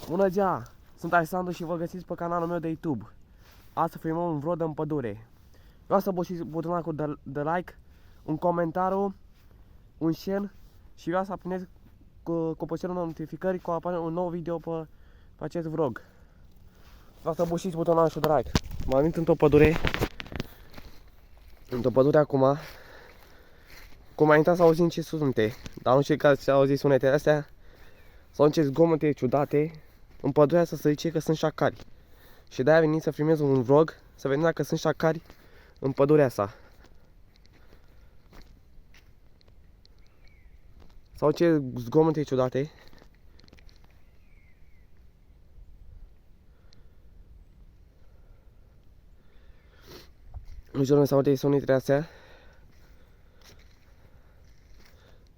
Bună ziua! Sunt Alexandru și vă găsiți pe canalul meu de YouTube. Astăzi filmăm un vlog în pădure. Vreau să apăsați butonul de like, un comentariu, un share și vreau să apăsați clopoțelul notificării cu apare un nou video pe acest vlog. Vreau să apăsați butonul de like. M-am venit într-o pădure. Într-o pădure acum. Cum a intrat să auzim ce sunete, dar nu știu că să auziți sunetele astea. Sau niște zgomote ciudate. În pădurea asta se zice că sunt șacari. Și de-aia venit să filmez un vlog, să vedem dacă sunt șacari în pădurea asta. Sau ce zgomote ciudate. Nu știu unde se aude sunetele astea.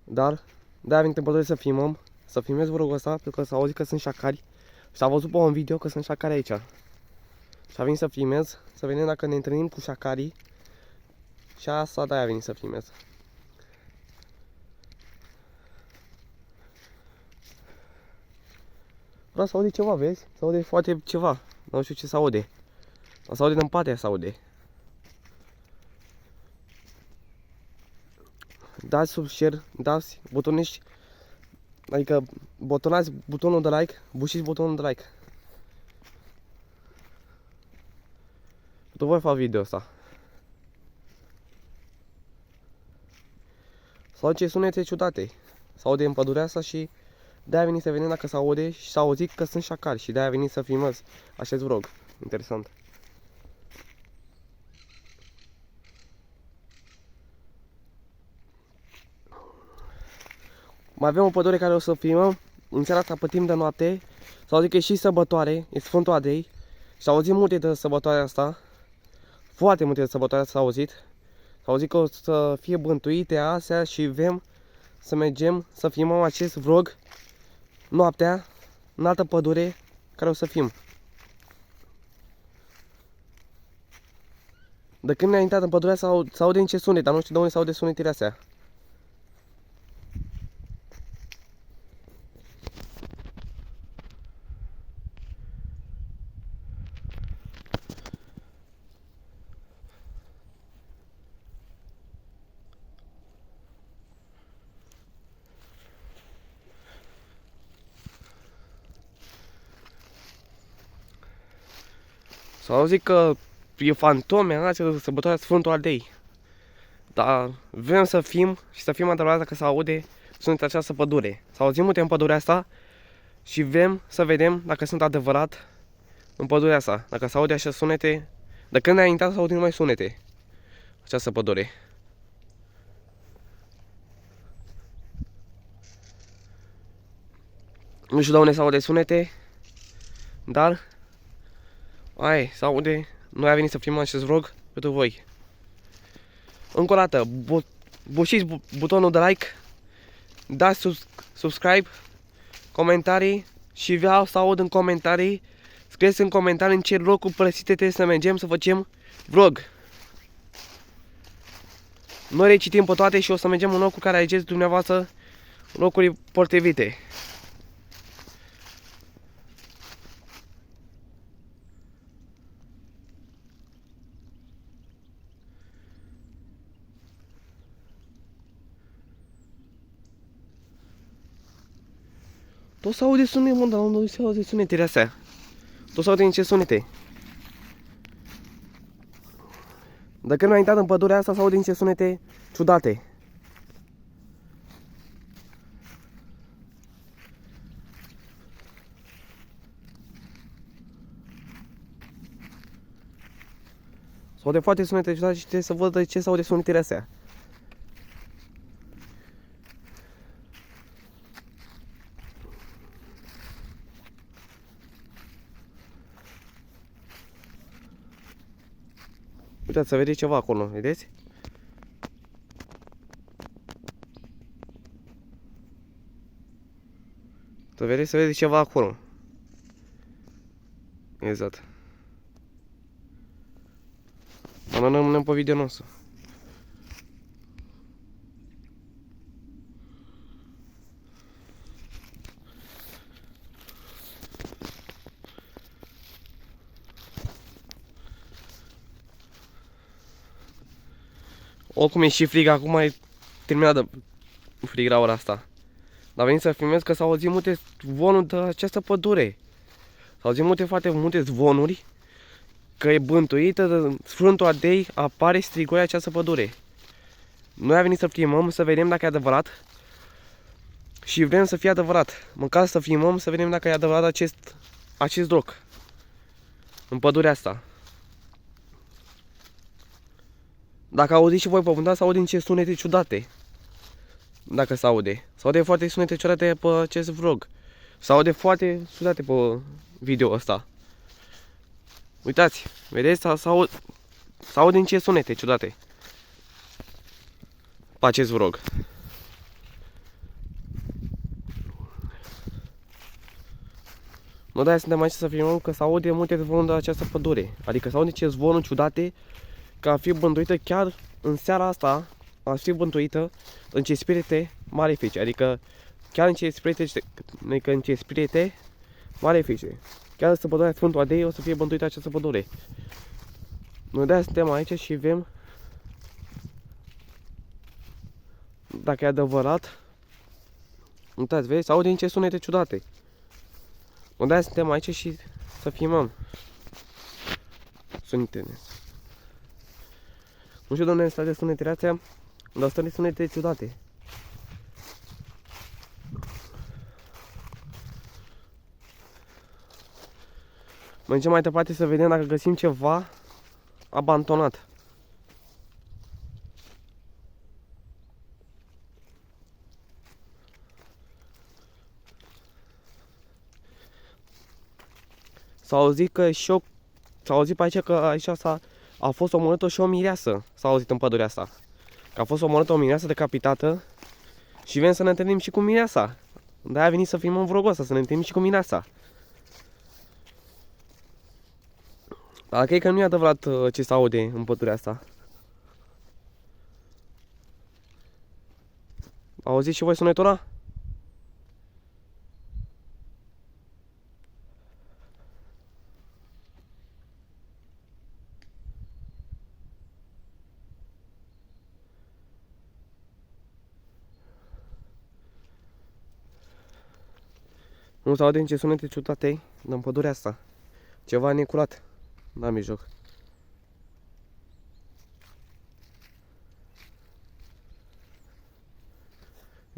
Dar de-aia venit în pădure să filmăm, să filmez vlogul ăsta, pentru că s-a auzit că sunt șacari. Și s-a văzut pe un video că sunt șacari aici. Și a venit să filmez, să vedem dacă ne întâlnim cu șacarii. Și asta de-aia a venit să filmez. Vreau să aude ceva, vezi? Se aude foarte ceva. Nu știu ce se aude. Se aude din partea, se aude. Dați sub share, dați butonești. Adică butonați butonul de like, bușiți butonul de like. Tu voi fac video ăsta. Sau ce sunete ciudate. Se aude în pădurea asta și de-aia venit să vedem dacă se aude și s-a auzit că sunt șacari și de-aia venit să filmez acest vlog. Interesant. Mai avem o pădure care o să filmăm în seara asta pe timp de noapte. S-a auzit că e și sărbătoare, e Sfântul Andrei. S-a auzit multe de sărbătoarea asta. Foarte multe de sărbătoarea asta s-a auzit. S-a auzit că o să fie bântuite astea și vrem să mergem să filmăm acest vlog noaptea în altă pădure care o să fim. De când ne-a intrat în pădurea s-aude niște sunet, dar nu știu de unde s-aude sunetele astea. S-a auzit că e fantome, asta sărbătoarea Sfântul Andrei. Dar vrem să fim și să fim adevărat dacă se aude sunetul această pădure. S-a auzit multe în pădurea asta și vrem să vedem dacă sunt adevărat în pădurea asta. Dacă se aude așa sunete, de când ne-a intrat să aud numai sunete această pădure. Nu știu de unde se aude sunete, dar ai, se aude. Noi a venit să filmăm acest vlog pentru voi. Încă o dată, bușiți butonul de like, dați subscribe, comentarii și vreau să aud în comentarii, scrieți în comentarii în ce locuri părăsite trebuie să mergem să facem vlog. Noi le citim pe toate și o să mergem în locuri care alegeți dumneavoastră, locuri potrivite. Tot se aude sunete, mă, dar unde se aude sunetele astea? Tot se aude niște sunete. De când am intrat în pădurea asta, se aude niște sunete ciudate. Se aude foarte sunete ciudate și trebuie să văd de ce se aude sunetele astea. Uitați, să vede ceva acolo, vedeți? Se vede ceva acolo. Exact. Dar noi rămânem pe video nostru. Oricum e și frig, acum e terminat de frig la ora asta. Dar venit să filmez că s-au auzit multe zvonuri de această pădure. S-au auzit foarte multe zvonuri că e bântuită, Sfântul Adei apare strigoi această pădure. Noi am venit să filmăm, să vedem dacă e adevărat. Și vrem să fie adevărat. Măcar să filmăm, să vedem dacă e adevărat acest loc. În pădurea asta. Dacă auziți și voi pe fundal, s-aude niște sunete ciudate. Dacă s-aude. S-aude foarte sunete ciudate pe acest vlog. S-aude foarte ciudate pe video ăsta. Uitați, vedeți? S-aude niște sunete ciudate pe acest vlog. Nu de-aia suntem aici să filmăm că s-aude multe zvonuri de această pădure. Adică s-aude niște zvonuri ciudate că ar fi bântuită chiar în seara asta, ar fi bântuită în ce spirite malefice. Adică chiar în ce spirite malefice. Chiar să pădurea Sfântul Adei o să fie bântuită această pădure. Noi de-aia suntem aici și vrem dacă e adevărat. Uitați, vezi, s-aude niște sunete ciudate. Noi de-aia suntem aici și să filmăm sunetele. Nu știu de unde stau de sunetele astea, dar stau de sunete ciudate. Mergem mai departe să vedem dacă găsim ceva abandonat. S-a auzit că s-a auzit pe aici că aici a fost omorâtă și o mireasă. S-a auzit în pădurea asta. Că a fost omorâtă o mireasă decapitată și vrem să ne întâlnim și cu mireasa. De-aia a venit să filmăm vlogul ăsta, să ne întâlnim și cu mireasa. Dar cred că nu e adevărat ce se aude în pădurea asta. Auziți și voi sunetura? Nu se aude nici sunete ciudate în pădurea asta. Ceva necurat la mijloc.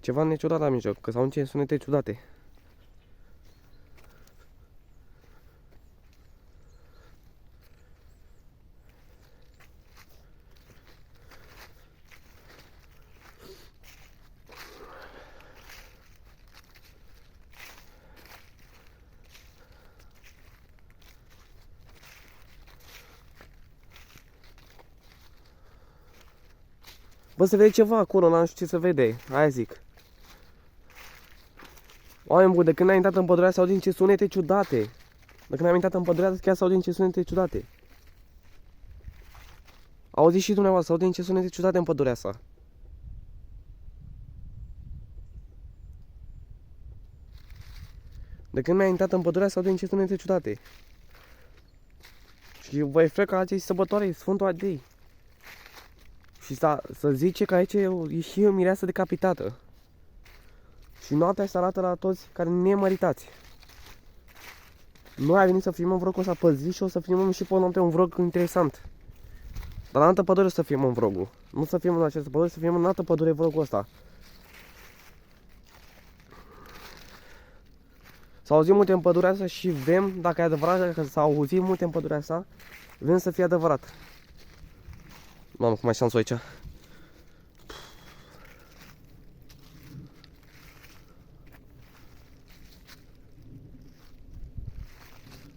Ceva neciudat la mijloc, că s-au niște sunete ciudate. Bă, se vede ceva acolo, n-am știu ce se vede, aia zic. Oameni buni, de când am intrat în pădurea s-au din ce sunete ciudate. De când am intrat în pădurea chiar s-au din ce sunete ciudate. Auziți și dumneavoastră, s-au din ce sunete ciudate în pădurea asta. De când mi-am intrat în pădurea s-au din ce sunete ciudate. Și voi freca aici sărbătoare, Sfântul Adei. Și să zice că aici e și o mireasă decapitată. Și noaptea se arată la toți care nemăritați. Noi am venit să filmăm vlogul ăsta pe zi și o să filmăm și pe noapte un vlog interesant. Dar în altă pădure o să filmăm vlogul. Nu să filmăm în această pădure, să filmăm în altă pădure vlogul ăsta. S-au auzit multe în pădurea asta și vrem, dacă e adevărat, dacă s-au auzit multe în pădurea asta, vrem să fie adevărat. Mamă, cum mai șansul aici.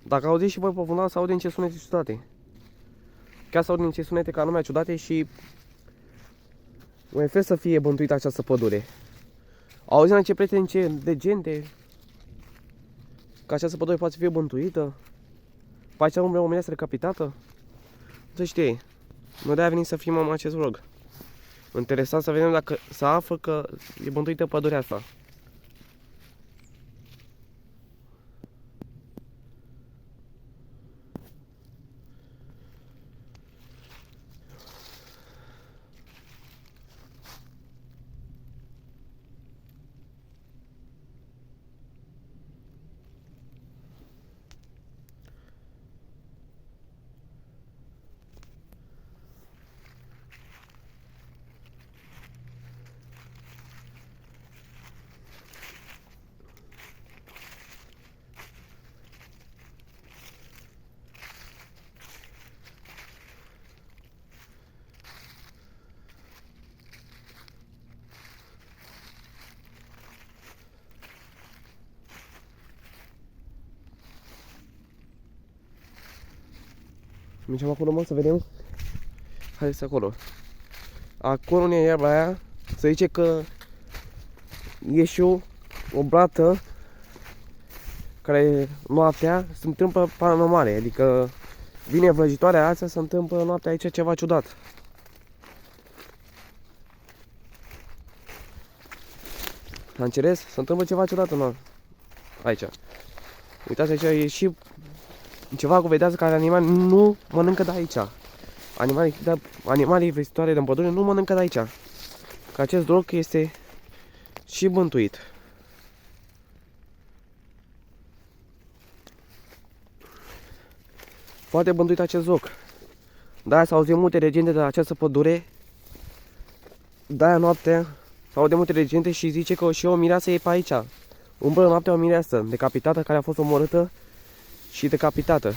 Dacă auziți și voi pe fundal, s-aude niște sunete ciudate. Chiar s-aude niște sunete ca lumea ciudate și mă fel să fie bântuită această pădure. Auzim niște prieteni de gente că această pădure poate să fie bântuită. Pe aici umble o mireasă decapitată. Nu se știe. Noi de-aia venit să filmăm acest vlog. Interesant să vedem dacă se află că e bântuită pădurea asta. Mergem acolo, mă, să vedem. Haideți acolo. Acolo în iarba aia se zice că e și o brată care noaptea se întâmplă paranormale, adică vine vrăjitoarea asta, se întâmplă noaptea aici ceva ciudat. Am înțeles? Se întâmplă ceva ciudat aici. Uitați, aici e și ceva cu vedeață care animali nu mănâncă de aici. Animalii vrăjitoare din pădure nu mănâncă de aici. Că acest loc este și bântuit. Foarte bântuit acest loc. De-aia s-au auzit multe legende de această pădure. De-aia noaptea s-au auzit multe legende și zice că și o mireasă e pe aici. Umblă noaptea o mireasă decapitată care a fost omorâtă și decapitată.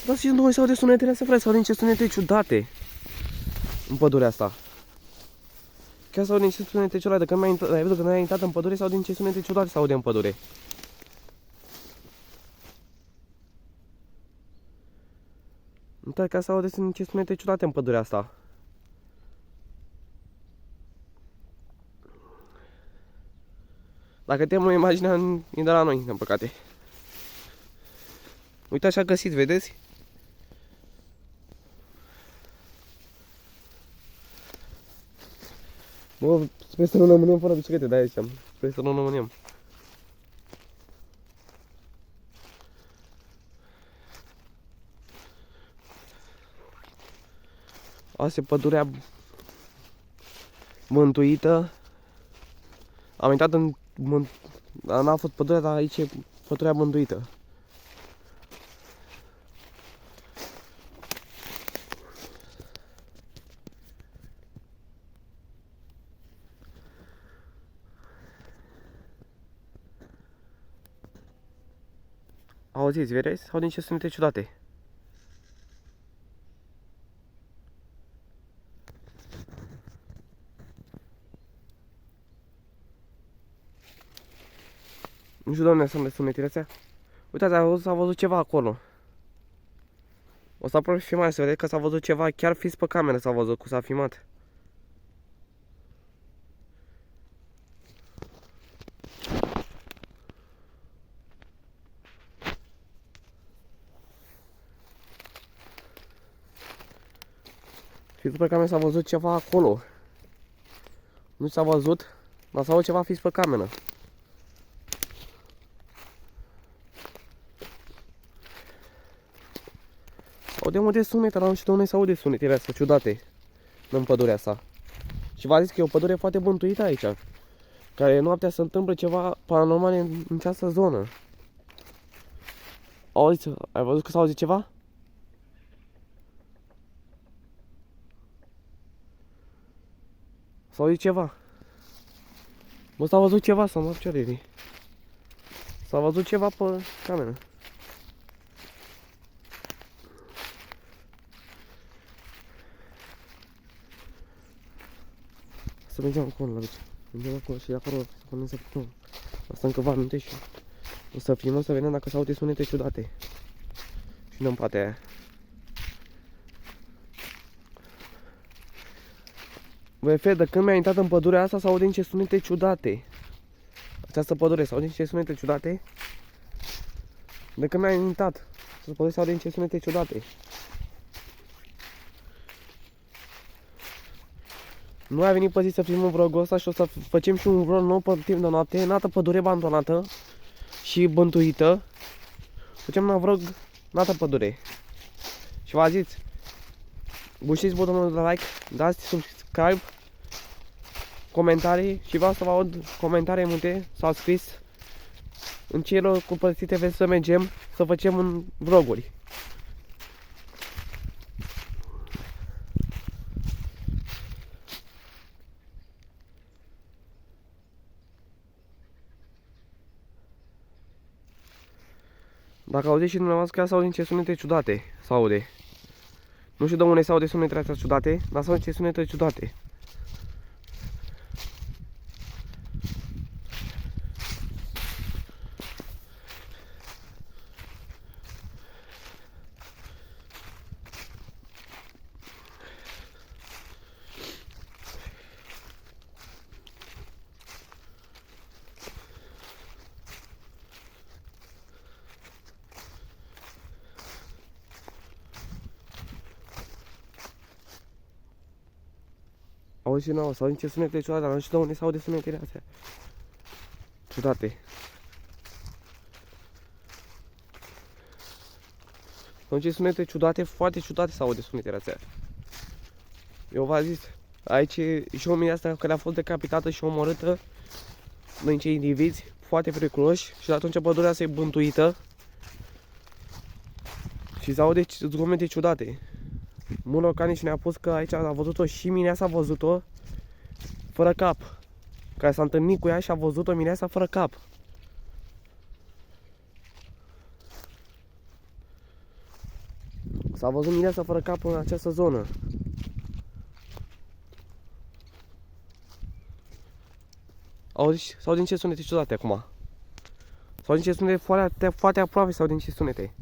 Dar și noi s-au de sunetele astea, frate, s-au din ce sunete ciudate în pădurea asta. Chiar s-au din ce sunete ciudate, când ai văzut că n-ai intrat în pădure, s-au din ce sunete ciudate s-au de în pădure. Uite că s-au de ce sunete ciudate în pădurea asta. Dacă te-am imaginea, e de la noi, din păcate. Uite așa găsit, vedeți? Bă, sper să nu rămânem fără biciclete, de-aia ziceam. Sper să nu rămânem. Asta e pădurea mântuită. Am intrat în... N-a fost pădurea, dar aici e pădurea mântuită. Auziți, vedeți? Sau din ce sunete ciudate. Nu știu, doamne, sunt sunetele astea. Uitați, s-a văzut ceva acolo. O să apropi filmarea să vedeți că s-a văzut ceva, chiar fiți pe cameră s-a văzut cum s-a filmat. Fiți pe cameră s-a văzut ceva acolo. Nu s-a văzut, dar s-a văzut ceva, fiți pe cameră. Audem unde sunete, dar nu știu de unde se aude sunetele astea ciudate în pădurea asta. Și v-a zis că e o pădure foarte bântuită aici, care noaptea se întâmplă ceva paranormal în această zonă. Auzi, ai văzut că s-a auzit ceva? S-a auzit ceva. Bă, s-a văzut ceva, să mă picioarele. S-a văzut ceva pe cameră. Să mergem acolo la bici. Mergem acolo și acolo să punem să filmăm. Asta încă vă aminte și o să filmăm să vedem dacă s-aude sunete ciudate. Și nu în partea aia. Băi, Fred, de când mi-a intrat în pădurea asta s-aude niște sunete ciudate. Această pădure s-aude niște sunete ciudate. De când mi-a intrat, s-aude niște sunete ciudate. Nu a venit pe zi să filmăm vlogul ăsta și o să facem și un vlog nou pe timp de noapte, în altă pădure abandonată și bântuită. Facem un vlog în altă pădure. Și vă zis, bușiți butonul de like, dați subscribe, comentarii și vreau să vă aud comentarii multe, s-au scris în ce locuri părăsite vreți să mergem, să facem în vloguri. Dacă auziți și dumneavoastră, chiar s-aude niște sunete ciudate, s-aude. Nu știu de unde s-aude sunetele astea ciudate, dar s-aude niște sunete ciudate. Auzi și nouă, sau niște sunete ciudate, dar nu știu de unde s-au de sunetele astea. Ciudate. Sau niște sunete ciudate, foarte ciudate s-au de sunetele astea. Eu v-am zis, aici e și omul asta care a fost decapitată și omorâtă de niște indivizi foarte periculoși și atunci pădurea asta e bântuită și s-au de zgomete ciudate. Mulor care și ne-a pus că aici a văzut-o și mineasa a văzut-o fără cap. Care s-a întâlnit cu ea și a văzut-o mineasa fără cap. S-a văzut mineasa fără cap în această zonă. Auzi, sau din ce sunete ciudate acum? Sau din ce sunete foarte, foarte aproape sau din ce sunete?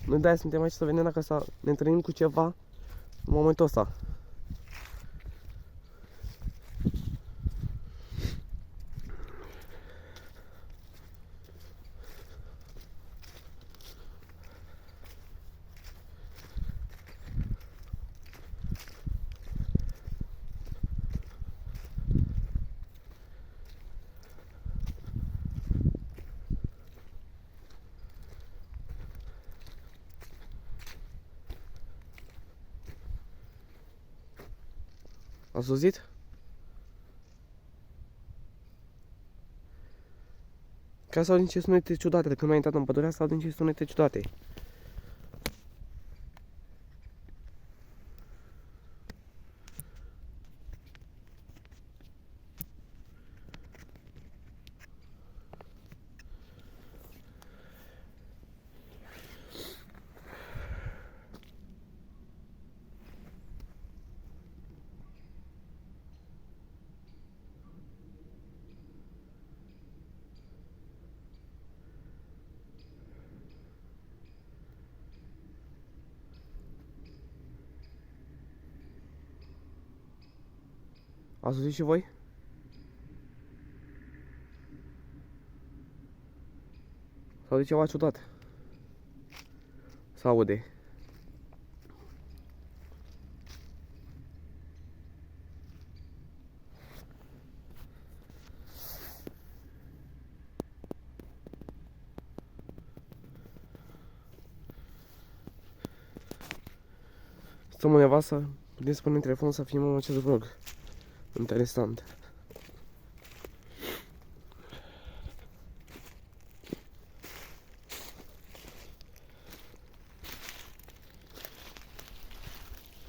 Noi de-aia suntem aici să vedem dacă ne întâlnim cu ceva în momentul ăsta. Ați auzit? Ca sau din ce sunete ciudate, de când m-ai intrat în pădurea sau din ce sunete ciudate. Ați auzit și voi? Sau de ceva ciudat? S-aude. Stăm undeva să putem să punem telefonul să filmăm acest vlog. Interesant.